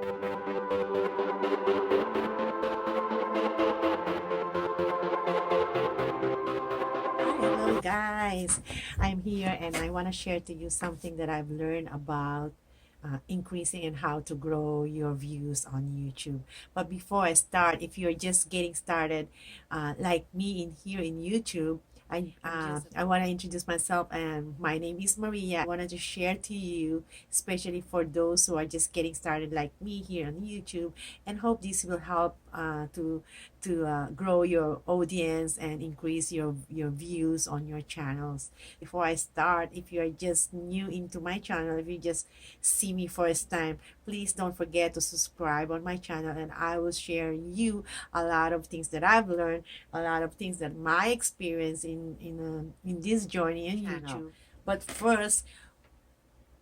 Hello guys, I'm here and I want to share to you something that I've learned about increasing and how to grow your views on YouTube. But before I start, if you're just getting started like me in here in YouTube, I want to introduce myself, and my name is Maria. I wanted to share to you, especially for those who are just getting started like me here on YouTube, and hope this will help to grow your audience and increase your views on your channels. Before I start, if you're just new into my channel, if you just see me first time, please don't forget to subscribe on my channel, and I will share you a lot of things that I've learned, a lot of things that my experience in this journey in YouTube. But first,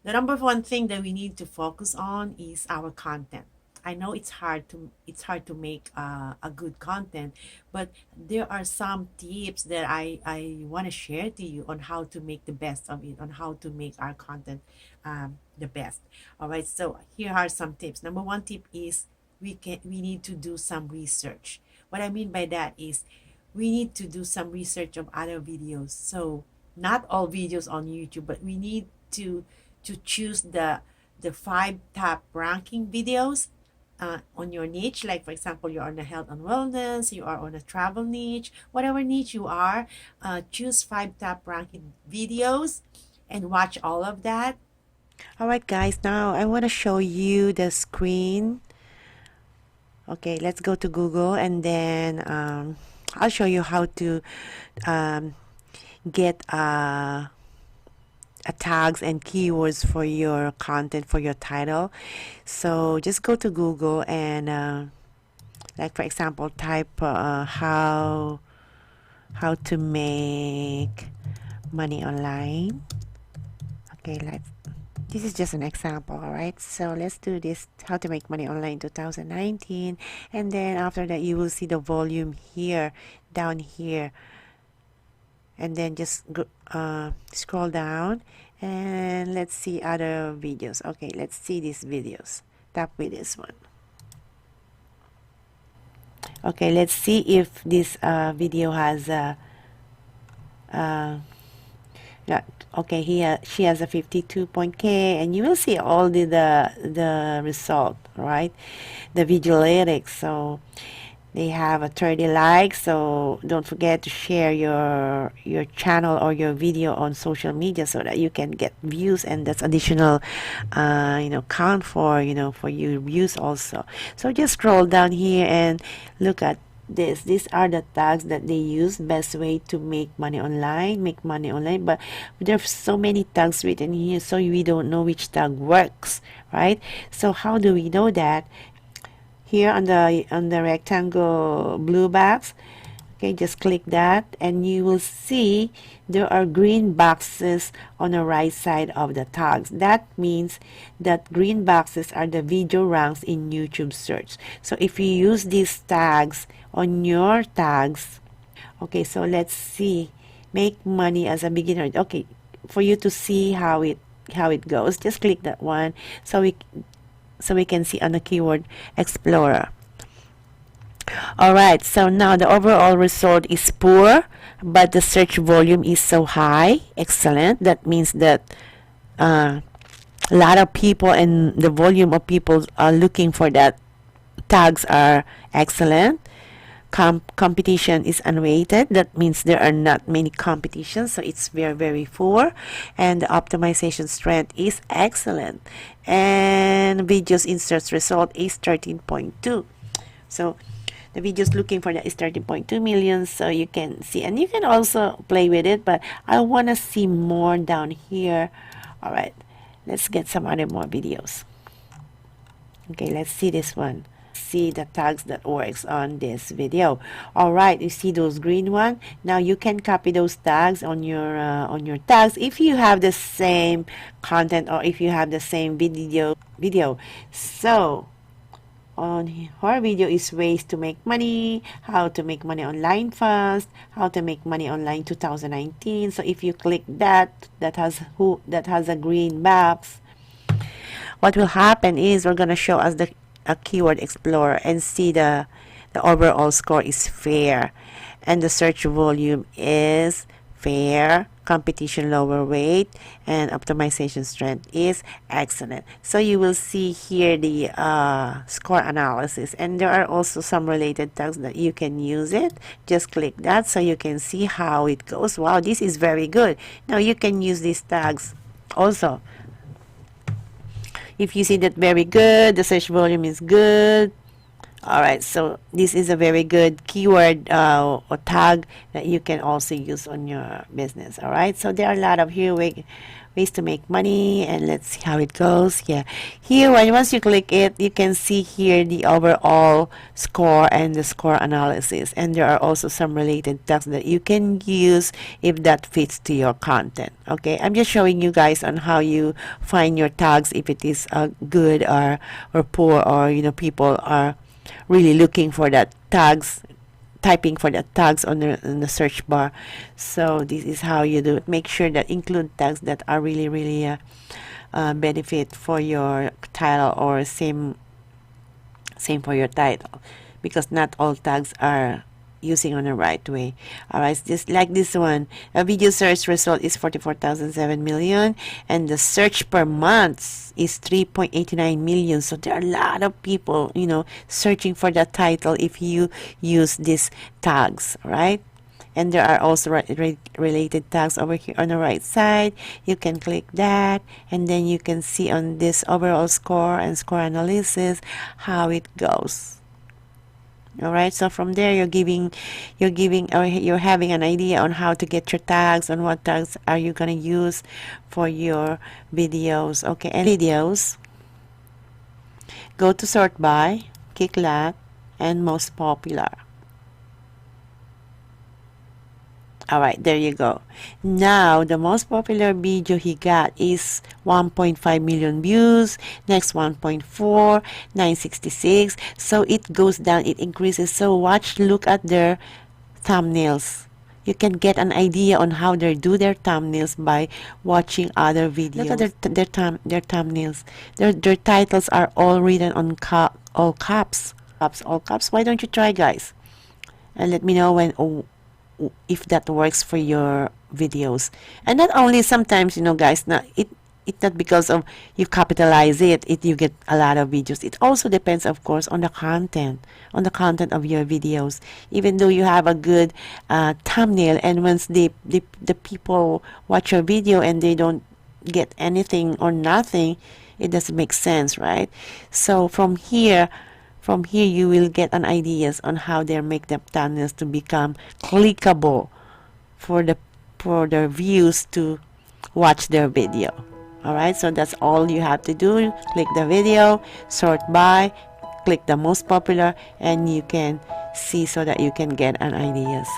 the number one thing that we need to focus on is our content. I know it's hard to make a good content, but there are some tips that I want to share to you on how to make the best of it, on how to make our content the best. All right, so here are some tips. Number one tip is we need to do some research. What I mean by that is we need to do some research of other videos. So not all videos on YouTube, but we need to choose the five top ranking videos on your niche. Like for example, you're on a health and wellness, you are on a travel niche, whatever niche you are, choose five top ranking videos and watch all of that. All right, guys, now I want to show you the screen. Okay, let's go to Google, and then I'll show you how to get tags and keywords for your content, for your title. So just go to Google and like for example, type how to make money online. Okay, this is just an example. All right, so let's do this, how to make money online 2019, and then after that you will see the volume here, down here, and then just scroll down and let's see other videos. Okay, let's see these videos. Tap with this one. Okay, let's see if this video has okay, here she has a 52.k, and you will see all the result, right? The video lyrics. So they have a 30 likes, so don't forget to share your channel or your video on social media so that you can get views, and that's additional count for for your views also. So just scroll down here and look at this. These are the tags that they use. Best way to make money online, but there's so many tags written here, so we don't know which tag works, right? So how do we know that? Here on the rectangle blue box, okay, just click that and you will see there are green boxes on the right side of the tags. That means that green boxes are the video ranks in YouTube search. So if you use these tags on your tags, okay, so let's see, make money as a beginner. Okay, for you to see how it goes, just click that one so we can see on the keyword explorer. All right, so now the overall result is poor, but the search volume is so high. Excellent. That means that a lot of people and the volume of people are looking for that tags are excellent. Competition is unrated. That means there are not many competitions, so it's very poor, and the optimization strength is excellent, and videos in search result is 13.2. so the videos looking for that is 13.2 million. So you can see, and you can also play with it, but I want to see more down here. All right, let's get some other more videos. Okay, let's see this one. See the tags that works on this video. All right, you see those green one. Now you can copy those tags on your tags if you have the same content or if you have the same video. So on her video is ways to make money, how to make money online fast, how to make money online 2019. So if you click that has a green box, what will happen is we're gonna show us a keyword explorer and see the overall score is fair, and the search volume is fair, competition lower weight, and optimization strength is excellent. So you will see here the score analysis, and there are also some related tags that you can use it. Just click that so you can see how it goes. Wow, this is very good. Now you can use these tags also. If you see that very good, the search volume is good. Alright, so this is a very good keyword or tag that you can also use on your business. Alright, so there are a lot of here ways to make money, and let's see how it goes. Yeah, here once you click it, you can see here the overall score and the score analysis, and there are also some related tags that you can use if that fits to your content. Okay, I'm just showing you guys on how you find your tags, if it is good or poor, or people are really looking for that tags, typing for the tags on the search bar. So this is how you do it. Make sure that include tags that are really benefit for your title, or same for your title, because not all tags are using on the right way. Alright, just like this one, a video search result is 44,007 million, and the search per month is 3.89 million. So there are a lot of people searching for that title if you use these tags, right? And there are also related tags over here on the right side. You can click that, and then you can see on this overall score and score analysis how it goes. All right, so from there you're having an idea on how to get your tags, on what tags are you going to use for your videos. Okay, and videos, go to sort by, click that, and most popular. Alright, there you go. Now, the most popular video he got is 1.5 million views. Next, 1.4, 966. So it goes down, it increases. So look at their thumbnails. You can get an idea on how they do their thumbnails by watching other videos. Look at their thumbnails. Their titles are all written on all caps. All caps. Why don't you try, guys? And let me know if that works for your videos. And not only sometimes, guys, it's not because of you capitalize it, you get a lot of videos. It also depends, of course, on the content of your videos. Even though you have a good thumbnail, and once the people watch your video and they don't get anything or nothing, it doesn't make sense, right? So from here you will get an ideas on how they make the thumbnails to become clickable for their views to watch their video. Alright, so that's all you have to do. Click the video, sort by, click the most popular, and you can see so that you can get an ideas.